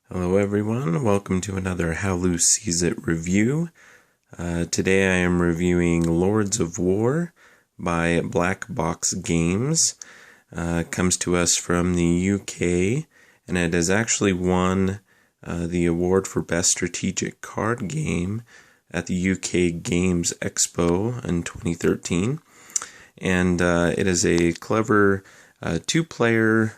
Hello everyone, welcome to another How Lou Sees It review. Today I am reviewing Lords of War by Black Box Games. Comes to us from the UK, and it has actually won the award for Best Strategic Card Game at the UK Games Expo in 2013. And it is a clever two-player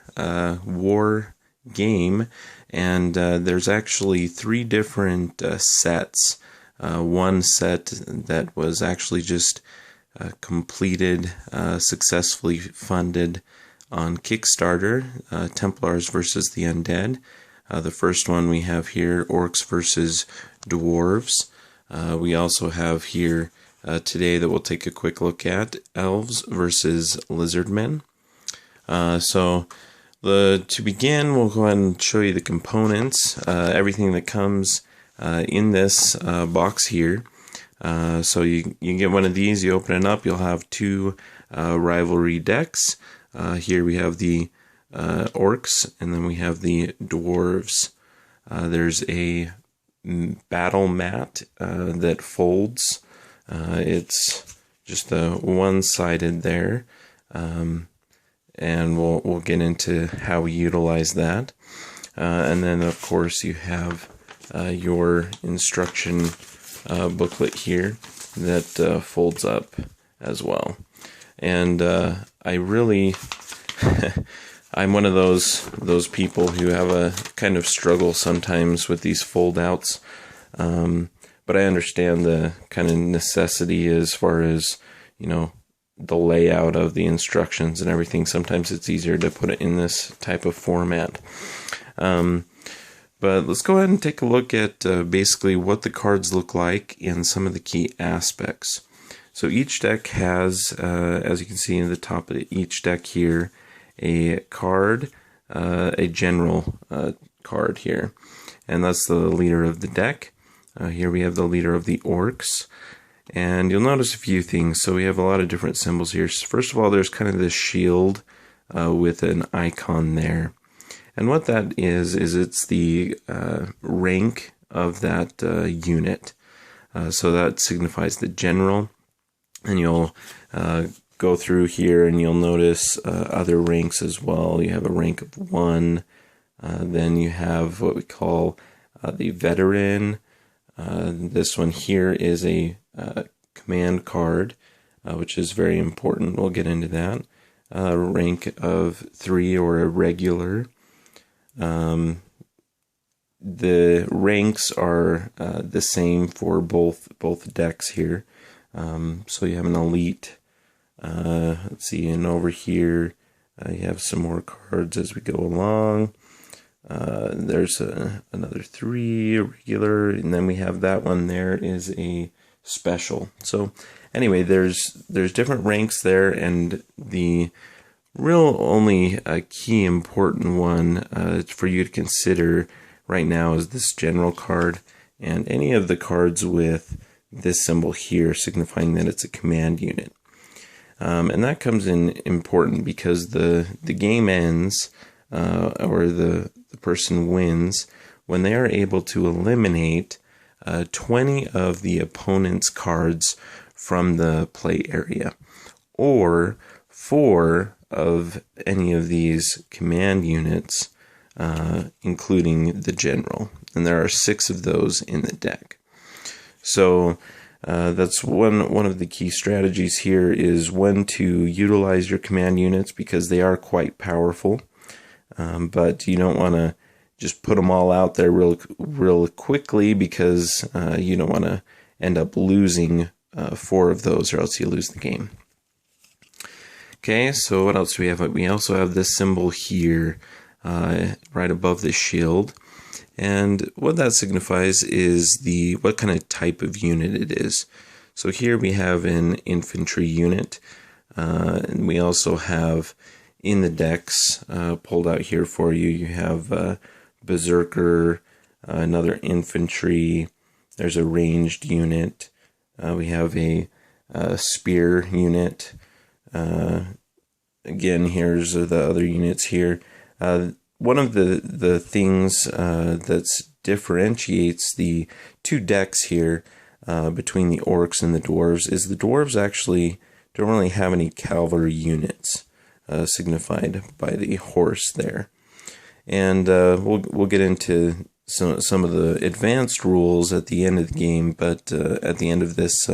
war game, and there's actually three different sets. One set that was actually just completed, successfully funded on Kickstarter, Templars versus the Undead. The first one we have here, Orcs versus Dwarves. We also have here today that we'll take a quick look at Elves versus Lizardmen. To begin, we'll go ahead and show you the components, everything that comes in this box here. So you get one of these, you open it up, you'll have two rivalry decks. Here we have the orcs, and then we have the dwarves. There's a battle mat that folds. It's just one-sided there. And we'll get into how we utilize that. And then, of course, you have your instruction booklet here that folds up as well. And I really, I'm one of those people who have a kind of struggle sometimes with these fold-outs. But I understand the kind of necessity as far as, the layout of the instructions and everything. Sometimes it's easier to put it in this type of format. But let's go ahead and take a look at basically what the cards look like and some of the key aspects. So each deck has, as you can see in the top of each deck here, a card, a general card here. And that's the leader of the deck. Here we have the leader of the orcs. And you'll notice a few things. So we have a lot of different symbols here. First of all, there's kind of this shield with an icon there. And what that is it's the rank of that unit. So that signifies the general. And you'll go through here and you'll notice other ranks as well. You have a rank of 1. Then you have what we call the veteran. This one here is a command card, which is very important. We'll get into that. Rank of 3 or a regular. The ranks are the same for both decks here. So you have an elite. Let's see, and over here you have some more cards as we go along. There's another 3, a regular, and then we have that one there is a special. So anyway, there's different ranks there, and the real only key important one for you to consider right now is this general card, and any of the cards with this symbol here signifying that it's a command unit. And that comes in important because the game ends, or the person wins when they are able to eliminate 20 of the opponent's cards from the play area, or 4 of any of these command units, including the general. And there are 6 of those in the deck. So that's one of the key strategies here, is when to utilize your command units, because they are quite powerful. But you don't want to just put them all out there real quickly, because you don't want to end up losing 4 of those, or else you lose the game. Okay, so what else do we have? We also have this symbol here right above the shield. And what that signifies is what kind of type of unit it is. So here we have an infantry unit. And we also have in the decks pulled out here for you, you have Berserker, another infantry, there's a ranged unit, we have a spear unit. Again, here's the other units here. one of the things that differentiates the two decks here between the orcs and the dwarves is the dwarves actually don't really have any cavalry units signified by the horse there. And we'll get into some of the advanced rules at the end of the game, but at the end of this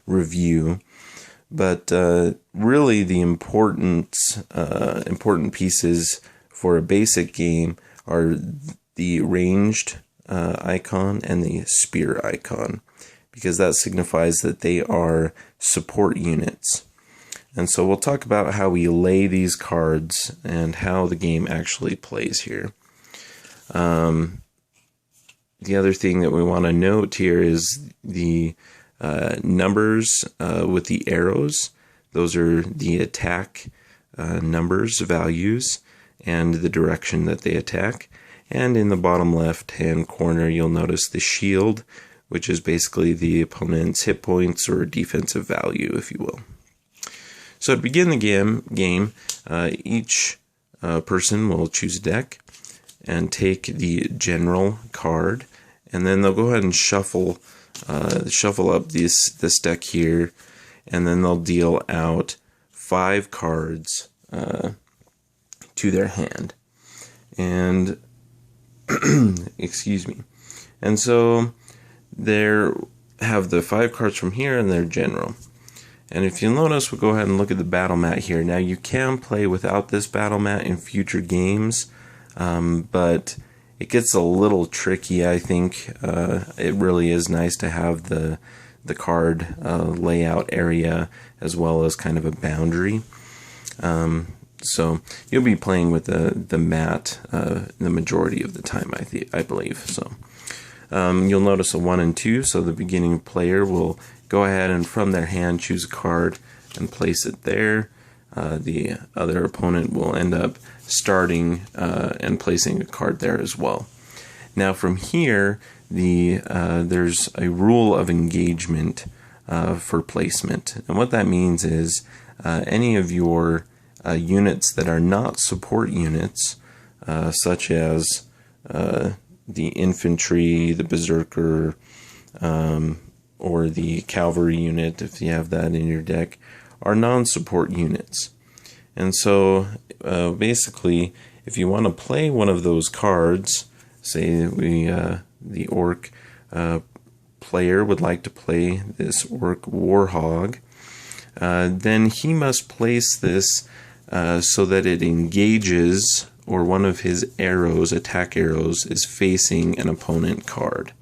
review. But really, the important pieces for a basic game are the ranged icon and the spear icon, because that signifies that they are support units. And so we'll talk about how we lay these cards and how the game actually plays here. The other thing that we want to note here is the numbers with the arrows. Those are the attack numbers, values, and the direction that they attack. And in the bottom left-hand corner, you'll notice the shield, which is basically the opponent's hit points or defensive value, if you will. So to begin the game, each person will choose a deck and take the general card, and then they'll go ahead and shuffle up this deck here, and then they'll deal out 5 cards to their hand. And excuse me. And so they have the 5 cards from here and their general. And if you'll notice, we'll go ahead and look at the battle mat here. Now, you can play without this battle mat in future games, but it gets a little tricky, I think. It really is nice to have the card layout area as well as kind of a boundary. So you'll be playing with the mat the majority of the time, I believe. So you'll notice a 1 and 2, so the beginning player will go ahead and from their hand choose a card and place it there. The other opponent will end up starting and placing a card there as well. Now from here, there's a rule of engagement for placement. And what that means is any of your units that are not support units, such as the infantry, the berserker, or the cavalry unit, if you have that in your deck, are non-support units. And so basically, if you want to play one of those cards, say the orc player would like to play this orc warhog, then he must place this so that it engages, or one of his arrows, attack arrows, is facing an opponent card.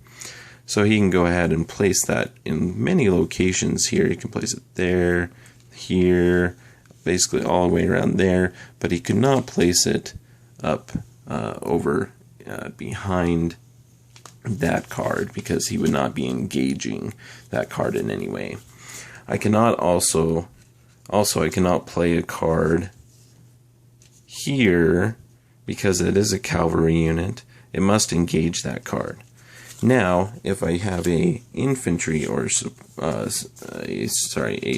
So he can go ahead and place that in many locations here. He can place it there, here, basically all the way around there, but he could not place it up over behind that card, because he would not be engaging that card in any way. I cannot I cannot play a card here, because it is a cavalry unit. It must engage that card. Now, if I have a infantry or a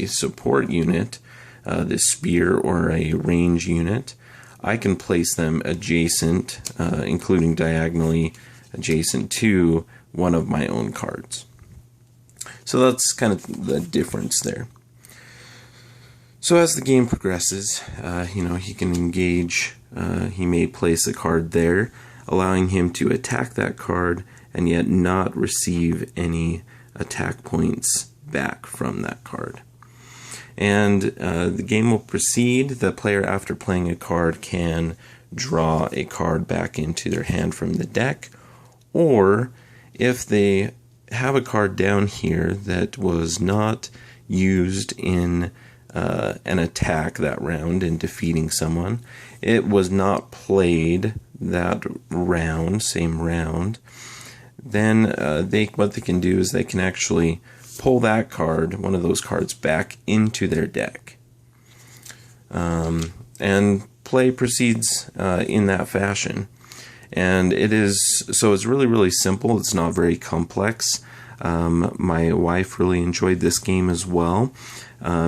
support unit, the spear or a range unit, I can place them adjacent, including diagonally adjacent to one of my own cards. So that's kind of the difference there. So as the game progresses, he can engage. He may place a card there, allowing him to attack that card and yet not receive any attack points back from that card. And the game will proceed. The player, after playing a card, can draw a card back into their hand from the deck, or if they have a card down here that was not used in an attack that round in defeating someone, it was not played that round, same round, then what they can do is they can actually pull that card, one of those cards, back into their deck. And play proceeds in that fashion. And it's really, really simple. It's not very complex. My wife really enjoyed this game as well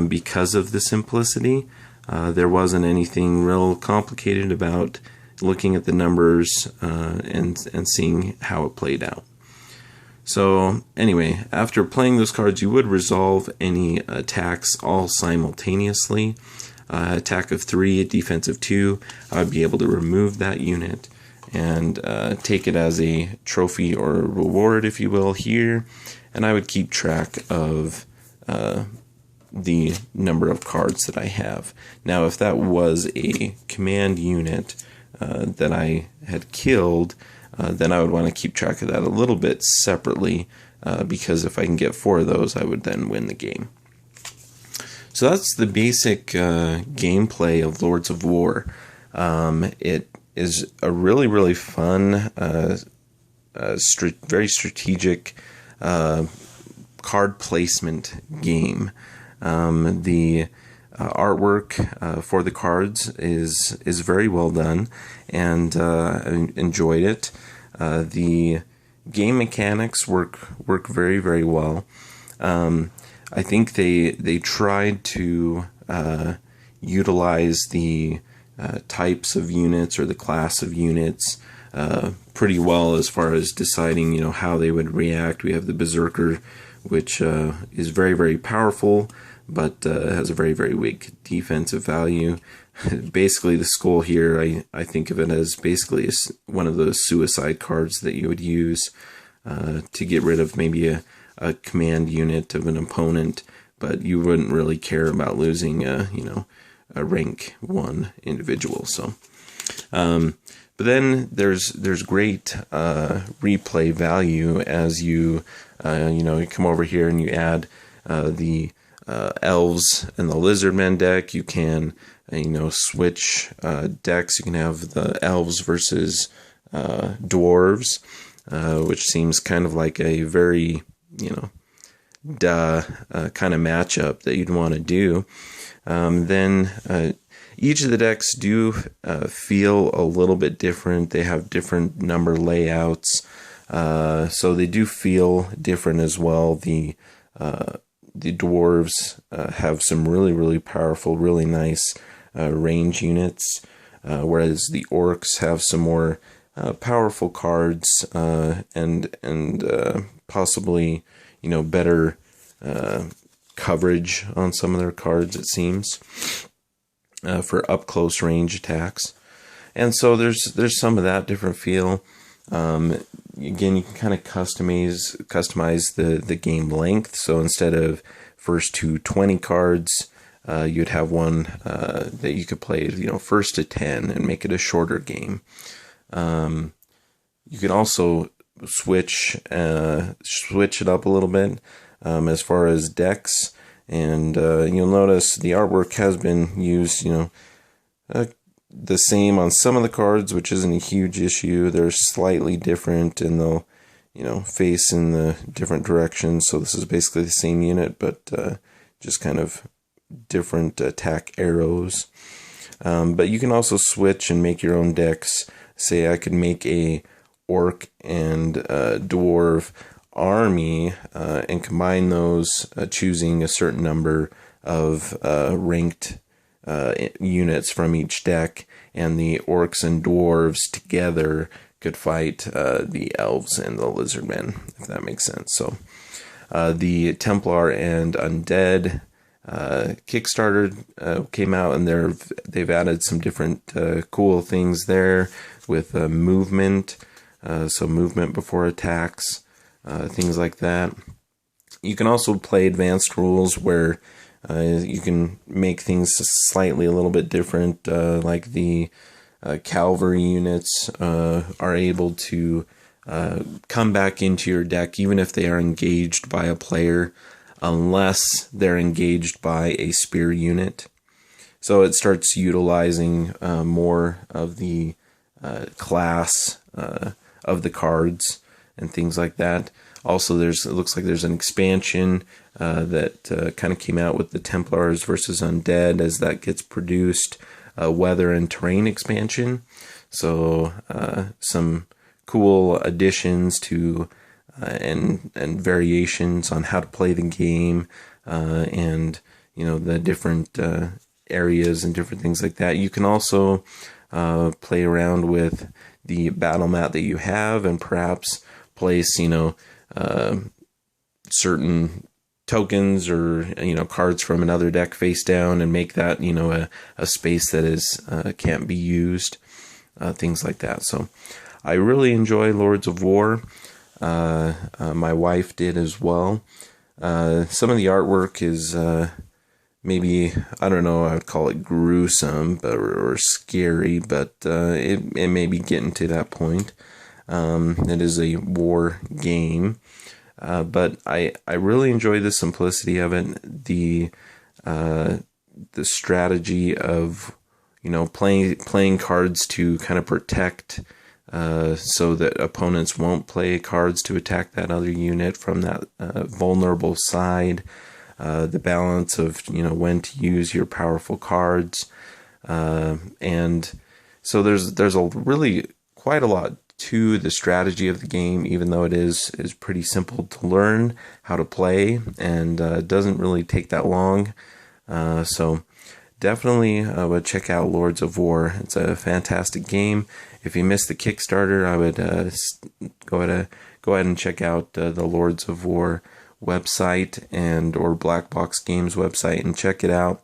because of the simplicity. There wasn't anything real complicated about looking at the numbers and seeing how it played out. So anyway, after playing those cards, you would resolve any attacks all simultaneously. Attack of 3, defense of 2, I would be able to remove that unit and take it as a trophy or a reward, if you will, here. And I would keep track of the number of cards that I have. Now, if that was a command unit that I had killed, then I would want to keep track of that a little bit separately, because if I can get 4 of those, I would then win the game. So that's the basic gameplay of Lords of War. It is a really, really fun, very strategic card placement game. The artwork for the cards is very well done, and I enjoyed it. The game mechanics work very, very well. I think they tried to utilize the types of units or the class of units pretty well as far as deciding, how they would react. We have the Berserker, which is very, very powerful, but has a very, very weak defensive value. Basically, the skull here, I think of it as basically one of those suicide cards that you would use to get rid of maybe a command unit of an opponent, but you wouldn't really care about losing a rank 1 individual. So, but then there's great replay value as you come over here and you add the elves and the lizardmen deck. You can switch decks. You can have the elves versus dwarves, which seems kind of like a very kind of matchup that you'd want to do. Then each of the decks do feel a little bit different. They have different number layouts, so they do feel different as well. The dwarves have some really, really powerful, really nice range units, whereas the orcs have some more powerful cards and possibly better coverage on some of their cards, it seems, for up close range attacks. And so there's some of that different feel. Again, you can kind of customize the game length. So instead of first to 20 cards, you'd have one that you could play, first to 10 and make it a shorter game. You can also switch it up a little bit as far as decks, and you'll notice the artwork has been used, the same on some of the cards, which isn't a huge issue. They're slightly different, and they'll, face in the different directions. So this is basically the same unit, but just kind of different attack arrows. But you can also switch and make your own decks. Say I could make a orc and dwarf army and combine those, choosing a certain number of ranked units from each deck, and the orcs and dwarves together could fight the elves and the lizardmen, if that makes sense. So the Templar and Undead Kickstarter came out, and they've added some different cool things there with movement, so movement before attacks, things like that. You can also play advanced rules where you can make things slightly a little bit different, like the cavalry units are able to come back into your deck even if they are engaged by a player, unless they're engaged by a spear unit. So it starts utilizing more of the class of the cards and things like that. Also, it looks like there's an expansion that kind of came out with the Templars versus Undead as that gets produced. Weather and terrain expansion. So some cool additions to and variations on how to play the game, and the different areas and different things like that. You can also play around with the battle mat that you have, and perhaps place, certain tokens or, cards from another deck face down and make that, a space that is, can't be used, things like that. So I really enjoy Lords of War. My wife did as well. Some of the artwork is, maybe, I don't know, I would call it gruesome or scary, but it may be getting to that point. It is a war game, but I really enjoy the simplicity of it, the strategy of, playing cards to kind of protect, so that opponents won't play cards to attack that other unit from that vulnerable side. The balance of, when to use your powerful cards. And so there's a really quite a lot to the strategy of the game, even though it is pretty simple to learn how to play, and doesn't really take that long. So definitely would check out Lords of War. It's a fantastic game. If you missed the Kickstarter, I would go ahead and check out the Lords of War website or Black Box Games website and check it out.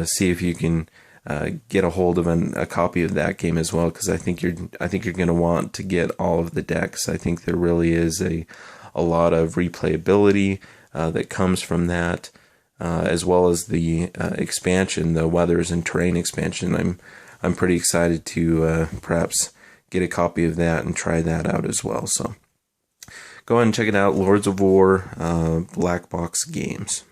See if you can get a hold of a copy of that game as well, because I think you're going to want to get all of the decks. I think there really is a lot of replayability that comes from that, as well as the expansion, the Weathers and Terrain expansion. I'm pretty excited to perhaps get a copy of that and try that out as well. So go ahead and check it out, Lords of War, Black Box Games.